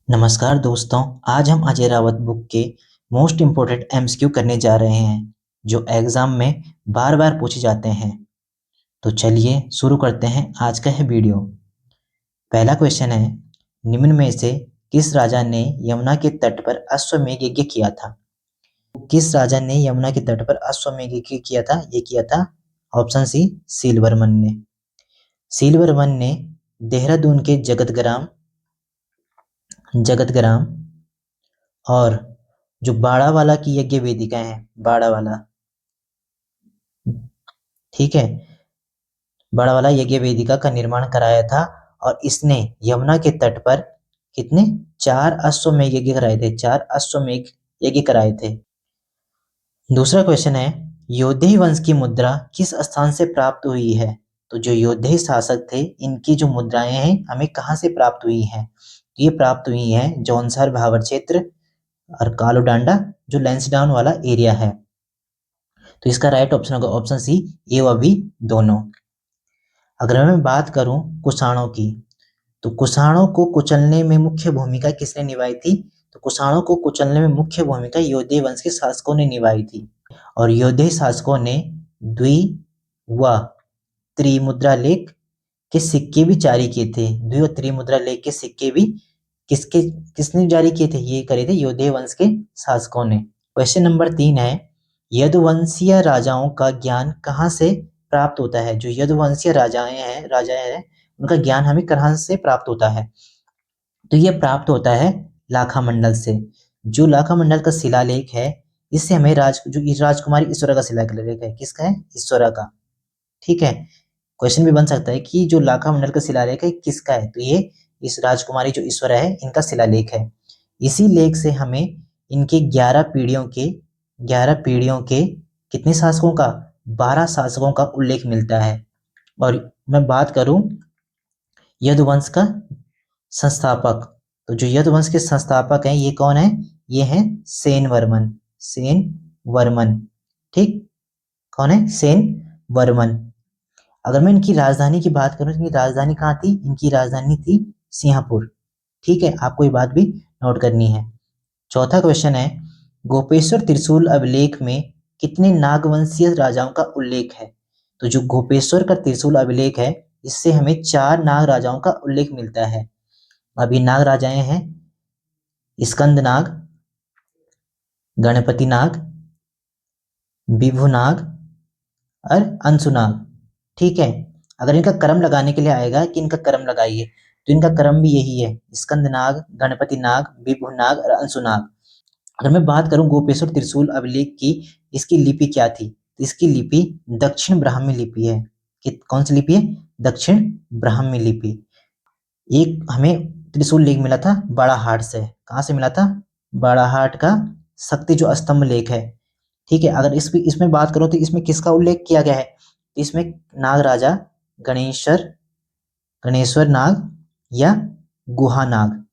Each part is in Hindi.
नमस्कार दोस्तों, आज हम अजय रावत बुक के मोस्ट इम्पोर्टेंट एमसीक्यू करने जा रहे हैं जो एग्जाम में बार बार पूछे जाते हैं। तो चलिए शुरू करते हैं आज का यह वीडियो। पहला क्वेश्चन है, निम्न में से किस राजा ने यमुना के तट पर अश्वमेध यज्ञ किया था? किस राजा ने यमुना के तट पर अश्वमेध यज्ञ किया था? ये किया था ऑप्शन सी, सीलवर्मन ने। सीलवर्मन ने देहरादून के जगतग्राम और जो बाड़ावाला की यज्ञ वेदिका है, बाड़ावाला, ठीक है, बाड़ावाला यज्ञ वेदिका का निर्माण कराया था और इसने यमुना के तट पर कितने 4 अश्वमेध यज्ञ कराए थे, 4 अश्वमेध यज्ञ कराए थे। दूसरा क्वेश्चन है, योधेय वंश की मुद्रा किस स्थान से प्राप्त हुई है? तो जो योधेय शासक थे इनकी जो मुद्राएं हैं हमें कहाँ से प्राप्त हुई हैं? ये प्राप्त हुई हैं जौनसार भावर क्षेत्र और कालोडांडा जो लैंसडाउन वाला एरिया है। तो इसका राइट ऑप्शन होगा ऑप्शन सी, ए व बी दोनों। अगर मैं बात करूं कुषाणों की, तो कुषाणों को कुचलने में मुख्य भूमिका किसने निभाई थी? तो कुषाणों को कुचलने में मुख्य भूमिका योधेय वंश के शासकों ने निभाई थी और योधेय शासकों ने द्वि व त्रिमुद्रा लेख के सिक्के भी जारी किए थे। द्वि व त्रिमुद्रा लेख के सिक्के भी किसने जारी किए थे? ये करे थे योधेय वंश के शासकों ने। क्वेश्चन नंबर 3 है, यदुवंशीय राजाओं का ज्ञान कहाँ से प्राप्त होता है? जो यदुवंशीय राजा हैं उनका ज्ञान हमें कहाँ से प्राप्त होता है? तो ये प्राप्त होता है लाखा मंडल से। जो लाखा मंडल का शिलालेख है इससे हमें राजकुमारी ईश्वरा का शिलालेख है, किसका है? ईश्वरा का। ठीक है, क्वेश्चन भी बन सकता है कि जो लाखा मंडल का शिलालेख है किसका है? तो ये इस राजकुमारी जो ईश्वरा है इनका शिलालेख है। इसी लेख से हमें इनके 11 पीढ़ियों के कितने शासकों का? 12 शासकों का उल्लेख मिलता है। और मैं बात करूं यदुवंश का संस्थापक, तो जो यदुवंश के संस्थापक हैं ये कौन है? ये हैं सेन वर्मन। ठीक, कौन है? सेन वर्मन। अगर मैं इनकी राजधानी की बात करूं तो इनकी राजधानी कहाँ थी? इनकी राजधानी थी सिंहपुर। ठीक है, आपको ये बात भी नोट करनी है। चौथा क्वेश्चन है, गोपेश्वर त्रिशूल अभिलेख में कितने नागवंशीय राजाओं का उल्लेख है? तो जो गोपेश्वर का त्रिशूल अभिलेख है इससे हमें 4 नाग राजाओं का उल्लेख मिलता है। अब ये नाग राजाएं हैं स्कंद नाग, गणपति नाग, विभु नाग और अंशु नाग। ठीक है, अगर इनका क्रम लगाने के लिए आएगा कि इनका क्रम लगाइए, तो इनका क्रम भी यही है, स्कंद नाग, गणपति नाग, विभु नाग और अंशु नाग। अगर मैं बात करूं गोपेश्वर त्रिशूल अभिलेख की, इसकी लिपि क्या थी? तो इसकी लिपि दक्षिण ब्राह्मी लिपि है। कौन सी लिपि है? दक्षिण ब्राह्मी लिपि। एक हमें त्रिशूल लेख मिला था बाड़ाहाट से। कहाँ से मिला था? बाड़ाहाट का शक्ति जो स्तंभ लेख है। ठीक है, अगर इसमें बात करो तो इसमें किसका उल्लेख किया गया है? इसमें नाग राजा गणेश्वर नाग या गुहा नाग।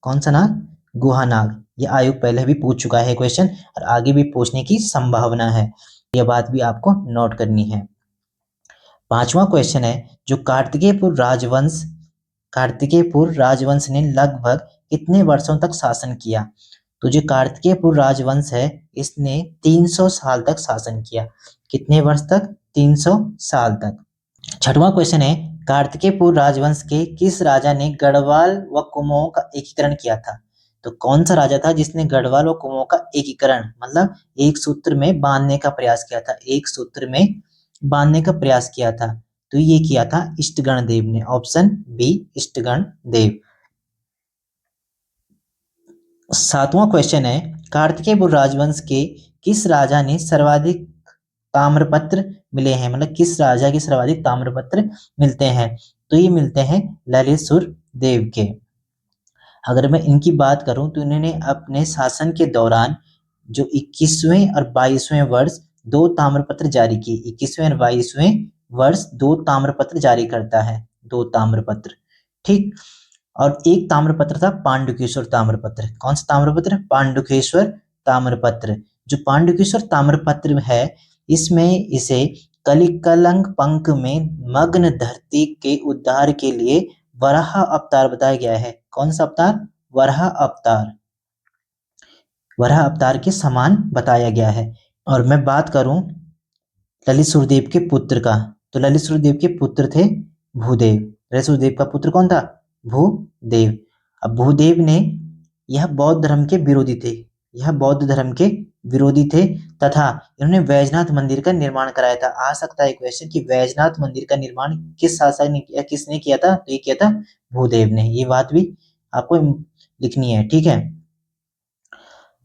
कौन सा नाग? गुहा नाग। ये आयोग पहले भी पूछ चुका है क्वेश्चन और आगे भी पूछने की संभावना है, यह बात भी आपको नोट करनी है। पांचवा क्वेश्चन है, जो कार्तिकेयपुर राजवंश ने लगभग कितने वर्षों तक शासन किया? तो जो कार्तिकेयपुर राजवंश है इसने 300 साल तक शासन किया। कितने वर्ष तक? 300 साल तक। छठवां क्वेश्चन है, कार्तिकेयपुर राजवंश के किस राजा ने गढ़वाल व कुमाऊं का एकीकरण किया था? तो कौन सा राजा था जिसने गढ़वाल व कुमाऊं का एकीकरण मतलब एक सूत्र में बांधने का प्रयास किया था? एक सूत्र में बांधने का प्रयास किया था, तो ये किया था इष्टगण देव ने। ऑप्शन बी, इष्टगण देव। सातवां क्वेश्चन है, कार्तिकेयपुर राजवंश के किस राजा ने सर्वाधिक ताम्रपत्र मिले हैं? मतलब किस राजा के सर्वाधिक ताम्रपत्र मिलते हैं? तो ये मिलते हैं ललितसुर देव के। अगर मैं इनकी बात करूं तो इन्होंने अपने शासन के दौरान जो 21वें और 22वें वर्ष 2 ताम्रपत्र जारी किए। 21वें और 22वें वर्ष 2 ताम्रपत्र जारी करता है, 2 ताम्रपत्र। ठीक, और एक ताम्रपत्र था पांडुकेश्वर ताम्रपत्र। कौन सा ताम्रपत्र? पांडुकेश्वर ताम्रपत्र। जो पांडुकेश्वर ताम्रपत्र है इसमें इसे कलिकलंक पंख में मग्न धरती के उद्धार के लिए वराह अवतार बताया गया है। कौन सा अवतार? वराह अवतार के समान बताया गया है। और मैं बात करूं ललित सुरदेव के पुत्र का, तो ललित सुरदेव के पुत्र थे भूदेव। ललित सुरदेव का पुत्र कौन था? भूदेव। अब भूदेव ने यह बौद्ध धर्म के विरोधी थे, यह बौद्ध धर्म के विरोधी थे तथा इन्होंने वैजनाथ मंदिर का निर्माण कराया था। आ सकता है क्वेश्चन कि वैजनाथ मंदिर का निर्माण किस शासक ने किया, किसने किया था? तो ये किया था भूदेव ने। ये बात भी आपको लिखनी है, ठीक है।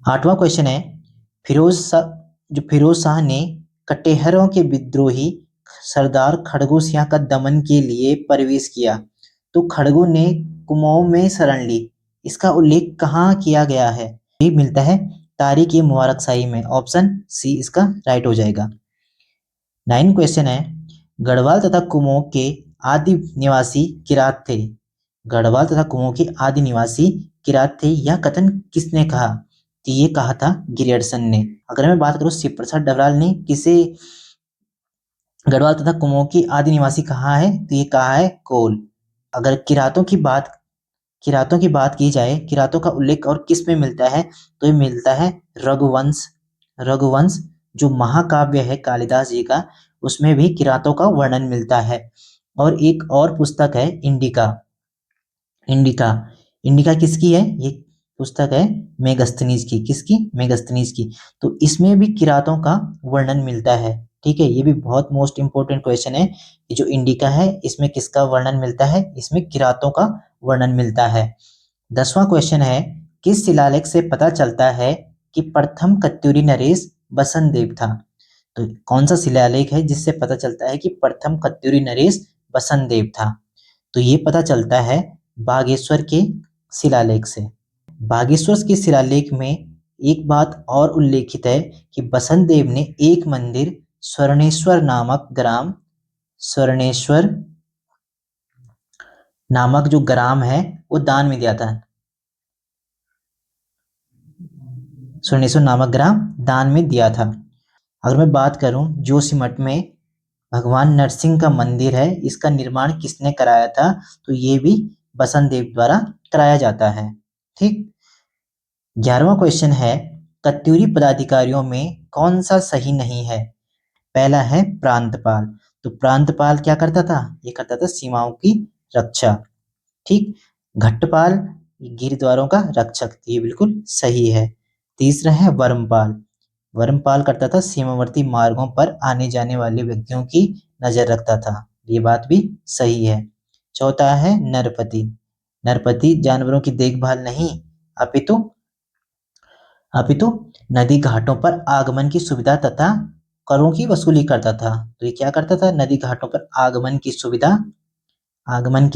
8वां क्वेश्चन है, फिरोज शाह ने कटेहरों के विद्रोही सरदार खड़गू सिंह का दमन के लिए प्रवेश किया, तो खड़गू ने कुमाऊं में शरण ली। इसका उल्लेख कहाँ किया गया है? ये मिलता है तारीख ए मुबारक शाही में। ऑप्शन सी इसका राइट हो जाएगा। 9 क्वेश्चन है, गढ़वाल तथा कुमाऊं के आदि निवासी किरात थे। गढ़वाल तथा कुमाऊं के आदि निवासी किरात थे, यह कथन किसने कहा? तो ये कहा था ग्रियर्सन ने। अगर मैं बात करूं शिव प्रसाद डबराल ने किसे गढ़वाल तथा कुमाऊं की आदि निवासी कहा है? तो ये कहा है कोल। अगर किरातों की बात की जाए, किरातों का उल्लेख और किस में मिलता है? तो ये मिलता है रघुवंश जो महाकाव्य है कालिदास जी का, उसमें भी किरातों का वर्णन मिलता है। और एक और पुस्तक है इंडिका। इंडिका किसकी है? ये पुस्तक है मेगस्थनीज की। किसकी? मेगस्थनीज की। तो इसमें भी किरातों का वर्णन मिलता है, ठीक है। ये भी बहुत मोस्ट इंपोर्टेंट क्वेश्चन है। ये जो इंडिका है इसमें किसका वर्णन मिलता है? इसमें किरातों का वर्णन मिलता है। 10वां क्वेश्चन है, किस शिलालेख से पता चलता है कि प्रथम कत्यूरी नरेश बसंत देव था? तो कौन सा शिलालेख है जिससे पता चलता है कि प्रथम कत्यूरी नरेश बसंत देव था? तो ये पता चलता है बागेश्वर के शिलालेख से। बागेश्वर के शिलालेख में एक बात और उल्लेखित है कि बसंत देव ने एक मंदिर स्वर्णेश्वर नामक जो ग्राम है वो दान में दिया था। स्वर्णेश्वर नामक ग्राम दान में दिया था। अगर मैं बात करूं जोशीमठ में भगवान नरसिंह का मंदिर है, इसका निर्माण किसने कराया था? तो ये भी बसंत देव द्वारा कराया जाता है, ठीक। 11वां क्वेश्चन है, कत्यूरी पदाधिकारियों में कौन सा सही नहीं है? पहला है प्रांतपाल। तो प्रांतपाल क्या करता था? ये करता था सीमाओं की रक्षा, ठीक। घट्टपाल गिरद्वारों का रक्षक, ये बिल्कुल सही है। तीसरा है वर्मपाल। वर्मपाल करता था सीमावर्ती मार्गों पर आने जाने वाले व्यक्तियों की नजर रखता था, ये बात भी सही है। चौथा है नरपति। नरपति जानवरों की देखभाल नहीं अपितु नदी घाटों पर आगमन की सुविधा तथा करों की वसूली करता था। तो ये क्या करता था? नदी घाटों पर आगमन की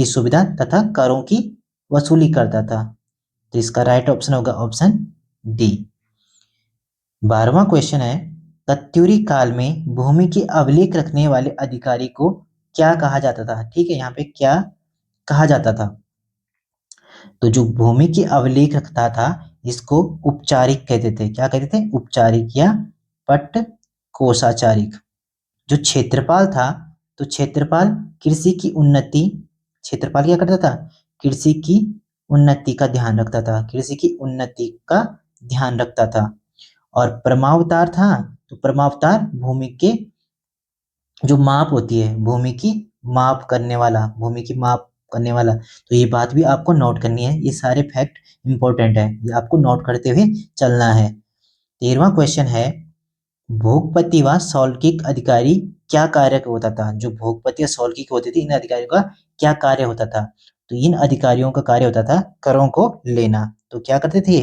सुविधा तथा करों की वसूली करता था। तो इसका राइट ऑप्शन होगा ऑप्शन डी। 12वां क्वेश्चन है, कत्यूरी काल में भूमि की अभिलेख रखने वाले अधिकारी को क्या कहा जाता था? ठीक है, यहाँ पे क्या कहा जाता था? तो जो भूमि की अभिलेख रखता था इसको उपचारिक कहते थे। क्या कहते थे? उपचारिक या पट्ट कोषाचारिक। जो क्षेत्रपाल था, तो क्षेत्रपाल क्या करता था? कृषि की उन्नति का ध्यान रखता था। और परमावतार था, तो परमावतार भूमि के जो माप होती है, भूमि की माप करने वाला। तो ये बात भी आपको नोट करनी है, ये सारे फैक्ट इंपॉर्टेंट है, ये आपको नोट करते हुए चलना है। 13वां क्वेश्चन है, भोगपति व शौल्किक अधिकारी क्या कार्य होता था? जो भोगपति या शौल्किक होते थे, इन अधिकारियों का क्या कार्य होता था? तो इन अधिकारियों का कार्य होता था करों को लेना। तो क्या करते थे?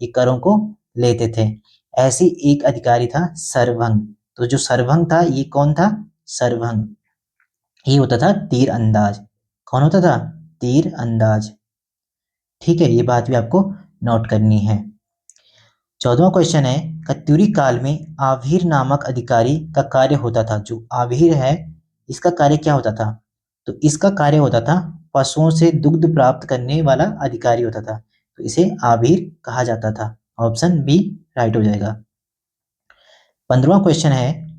ये करों को लेते थे। ऐसे एक अधिकारी था सरभंग। तो जो सरभंग था, ये कौन था? सरभंग ये होता था तीर अंदाज। कौन होता था? तीर अंदाज, ठीक है। ये बात भी आपको नोट करनी है। 14वां क्वेश्चन है, कत्यूरी काल में आभीर नामक अधिकारी का कार्य होता था। जो आभीर है इसका कार्य क्या होता था? तो इसका कार्य होता था पशुओं से दुग्ध प्राप्त करने वाला अधिकारी होता था, तो इसे आभीर कहा जाता था। ऑप्शन बी राइट हो जाएगा। 15वां क्वेश्चन है,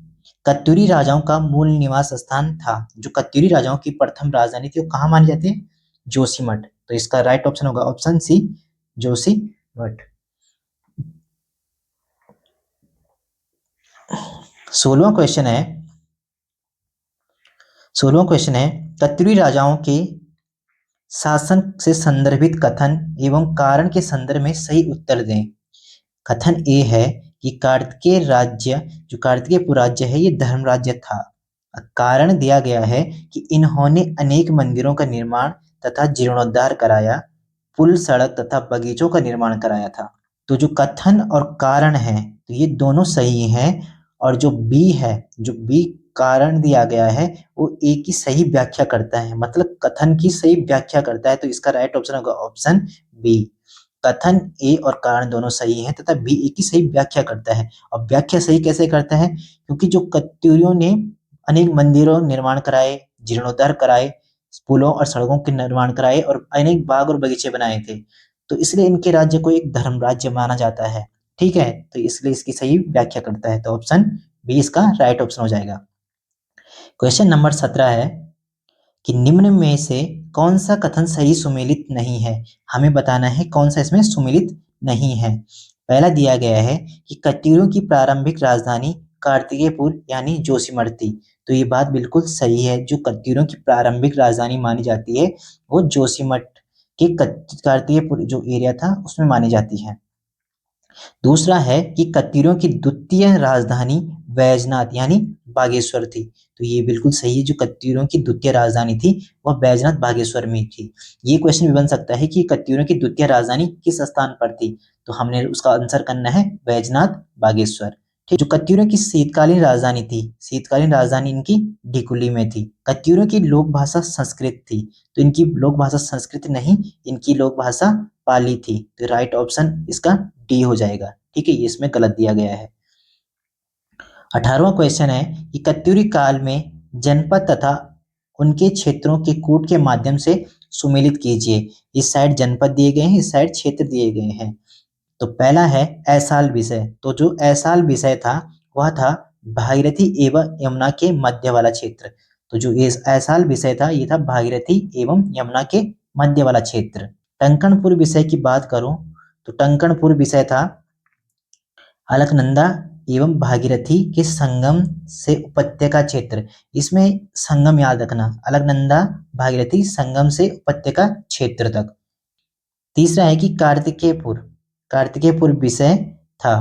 कत्यूरी राजाओं का मूल निवास स्थान था। जो कत्यूरी राजाओं की प्रथम राजधानी थी वो कहाँ मानी जाती है? जोशीमठ। तो इसका राइट ऑप्शन होगा ऑप्शन सी जोशीमठ। 16वां क्वेश्चन है कत्यूरी राजाओं के शासन से संदर्भित कथन एवं कारण के संदर्भ में सही उत्तर दें। कथन ए है कि कार्तिकेय राज्य जो कार्तिकेयपुर राज्य है ये धर्म राज्य था। कारण दिया गया है कि इन्होंने अनेक मंदिरों का निर्माण तथा जीर्णोद्धार कराया, पुल, सड़क तथा बगीचों का निर्माण कराया था। तो जो कथन और कारण है तो ये दोनों सही हैं, और जो बी है, जो बी कारण दिया गया है वो ए की सही व्याख्या करता है, मतलब कथन की सही व्याख्या करता है। तो इसका राइट ऑप्शन होगा ऑप्शन बी। कथन ए और कारण दोनों सही हैं तथा बी ए की सही व्याख्या करता है। और व्याख्या सही कैसे करता है? क्योंकि जो कत्यूरियों ने अनेक मंदिरों निर्माण कराए, जीर्णोद्धार कराए, पुलों और सड़कों के निर्माण कराए और अनेक बाग और बगीचे बनाए थे, तो इसलिए इनके राज्य को एक धर्म राज्य माना जाता है। ठीक है, तो इसलिए इसकी सही व्याख्या करता है, तो ऑप्शन बी इसका राइट ऑप्शन हो जाएगा। क्वेश्चन नंबर 17 है कि निम्न में से कौन सा कथन सही सुमेलित नहीं है। हमें बताना है कौन सा इसमें सुमेलित नहीं है। पहला दिया गया है कि कत्यूरों की प्रारंभिक राजधानी कार्तिकेयपुर यानी जोशीमठ थी। तो ये बात बिल्कुल सही है। जो कत्यूरों की प्रारंभिक राजधानी मानी जाती है वो जोशीमठ के कार्तिकेयपुर जो एरिया था उसमें मानी जाती है। दूसरा है कि कत्यूरों की द्वितीय राजधानी बैजनाथ यानी बागेश्वर थी। तो ये बिल्कुल सही है। जो कत्यूरों की द्वितीय राजधानी थी वह बैजनाथ बागेश्वर में थी। ये क्वेश्चन भी बन सकता है कि कत्यूरों की द्वितीय राजधानी किस स्थान पर थी, तो हमने उसका आंसर करना है बैजनाथ बागेश्वर। ठीक, जो कत्यूरों की शीतकालीन राजधानी थी, शीतकालीन राजधानी इनकी ढिकुली में थी। कत्यूरों की लोक भाषा संस्कृत थी, तो इनकी लोक भाषा संस्कृत नहीं, इनकी लोक भाषा पाली थी। तो राइट ऑप्शन इसका डी हो जाएगा। ठीक है, ये इसमें गलत दिया गया है। 18वां क्वेश्चन है कि कत्यूरी काल में जनपद तथा उनके क्षेत्रों के कूट के माध्यम से सुमेलित कीजिए। इस साइड जनपद दिए गए हैं, इस साइड क्षेत्र दिए गए हैं। तो पहला है ऐसाल विषय। तो जो ऐसाल विषय था वह था भागीरथी एवं यमुना के मध्य वाला क्षेत्र। तो जो ऐसाल विषय था ये था भागीरथी एवं यमुना के मध्य वाला क्षेत्र। टंकणपुर विषय की बात करूं तो टंकणपुर विषय था अलकनंदा एवं भागीरथी के संगम से उपत्यका क्षेत्र। इसमें संगम याद रखना, अलकनंदा भागीरथी संगम से उपत्यका क्षेत्र तक। तीसरा है कि कार्तिकेयपुर, कार्तिकेयपुर विषय था।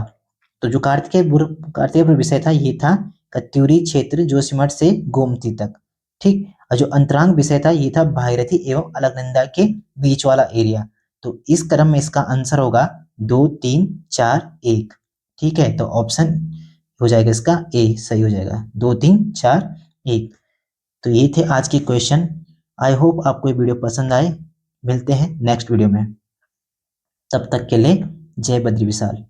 तो जो कार्तिकेयपुर विषय था ये था कत्यूरी क्षेत्र जोशीमठ से गोमती तक। ठीक, और जो अंतरांग विषय था ये था भागीरथी एवं अलकनंदा के बीच वाला एरिया। तो इस क्रम में इसका आंसर होगा 2, 3, 4, 1। ठीक है, तो ऑप्शन हो जाएगा इसका ए सही हो जाएगा। 2, 3, 4, 1। तो ये थे आज के क्वेश्चन। आई होप आपको ये वीडियो पसंद आए। मिलते हैं नेक्स्ट वीडियो में, तब तक के लिए जय बद्री विशाल।